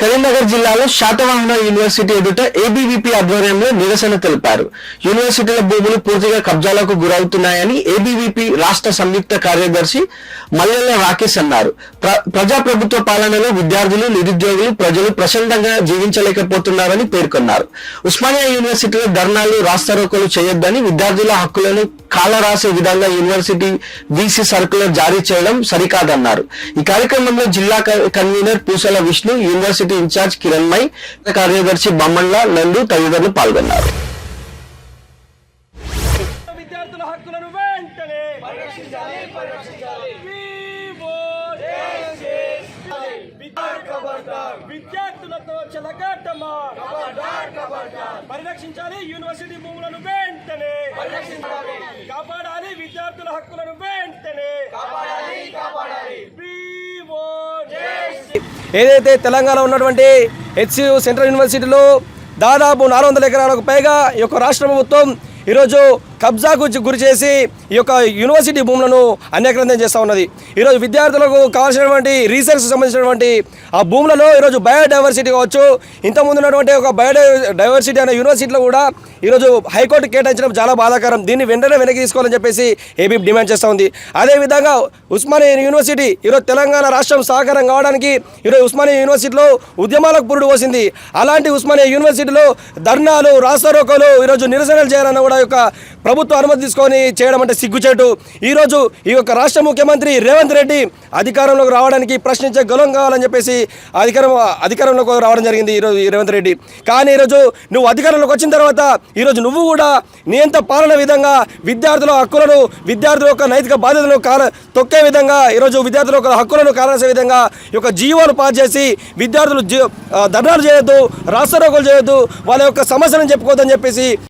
కరీంనగర్ జిల్లాలో శాతవాహన యూనివర్సిటీ ఎదుట ఏబీవీపీ ఆధ్వర్యంలో నిరసన తెలిపారు. యూనివర్సిటీల భూములు పూర్తిగా కబ్జాలకు గురవుతున్నాయని ఏబీవీపీ రాష్ట్ర సంయుక్త కార్యదర్శి మల్లెల రాకేష్ అన్నారు. ప్రజాప్రభుత్వ పాలనలో విద్యార్థులు, నిరుద్యోగులు, ప్రజలు ప్రశాంతంగా జీవించలేకపోతున్నారని పేర్కొన్నారు. ఉస్మానియా యూనివర్సిటీలో ధర్నాలు, రాస్తారోకోలు చేయొద్దని, విద్యార్థుల హక్కులను కాలరాసే విధంగా యూనివర్సిటీ వీసీ సర్కులర్ జారీ చేయడం సరికాదన్నారు. ఈ కార్యక్రమంలో జిల్లా కన్వీనర్ పూసల విష్ణు, యూనివర్సిటీ ఇన్ఛార్జ్ కిరణ్మయ్, కార్యదర్శి బొమ్మళ్ళ నందు తదితరులు పాల్గొన్నారు. విద్యార్థుల హక్కులను వెంటనే విద్యార్థులతో చెలగాటమా పరిరక్షించాలి. యూనివర్సిటీ భూములను వెంటనే కాపాడాలి. విద్యార్థుల హక్కులను వెంటనే ఏదైతే తెలంగాణ ఉన్నటువంటి హెచ్సియు సెంట్రల్ యూనివర్సిటీలో దాదాపు 400 ఎకరాలకు పైగా ఈ యొక్క రాష్ట్ర ప్రభుత్వం ఈరోజు కబ్జాకు గురి చేసి ఈ యొక్క యూనివర్సిటీ భూములను అన్యాక్రాంతం చేస్తూ ఉన్నది. ఈరోజు విద్యార్థులకు కావాల్సినటువంటి రీసెర్చ్కి సంబంధించినటువంటి ఆ భూములలో ఈరోజు బయోడైవర్సిటీ కావచ్చు, ఇంతకుముందు ఉన్నటువంటి ఒక బయోడైవర్సిటీ అనే యూనివర్సిటీలో కూడా ఈరోజు హైకోర్టు కేటాయించడం చాలా బాధాకరం. దీన్ని వెంటనే వెనక్కి తీసుకోవాలని చెప్పేసి ఏబీ డిమాండ్ చేస్తూ ఉంది. అదేవిధంగా ఉస్మానియా యూనివర్సిటీ ఈరోజు తెలంగాణ రాష్ట్రం సహకారం కావడానికి ఈరోజు ఉస్మానియా యూనివర్సిటీలో ఉద్యమాలకు పురుడు పోసింది. అలాంటి ఉస్మానియా యూనివర్సిటీలో ధర్నాలు, రాస్తారోకోలు, ఈరోజు నిరసనలు చేయాలన్న కూడా యొక్క ప్రభుత్వం అనుమతి తీసుకొని చేయడం అంటే సిగ్గుచేటు. ఈరోజు ఈ యొక్క రాష్ట్ర ముఖ్యమంత్రి రేవంత్ రెడ్డి అధికారంలోకి రావడానికి ప్రశ్నించే గలం కావాలని చెప్పేసి అధికారంలోకి రావడం జరిగింది ఈరోజు రేవంత్ రెడ్డి. కానీ ఈరోజు నువ్వు అధికారంలోకి వచ్చిన తర్వాత ఈరోజు నువ్వు కూడా నియంత పాలన విధంగా విద్యార్థుల హక్కులను, విద్యార్థుల యొక్క నైతిక బాధ్యతలను తొక్కే విధంగా ఈరోజు విద్యార్థుల యొక్క హక్కులను కారణించే విధంగా ఈ యొక్క జీవోలు పాస్ చేసి విద్యార్థులు ధర్నాలు చేయొద్దు, రాస్తారోకోలు చేయొద్దు, వాళ్ళ యొక్క సమస్యలను చెప్పుకోవద్దని చెప్పేసి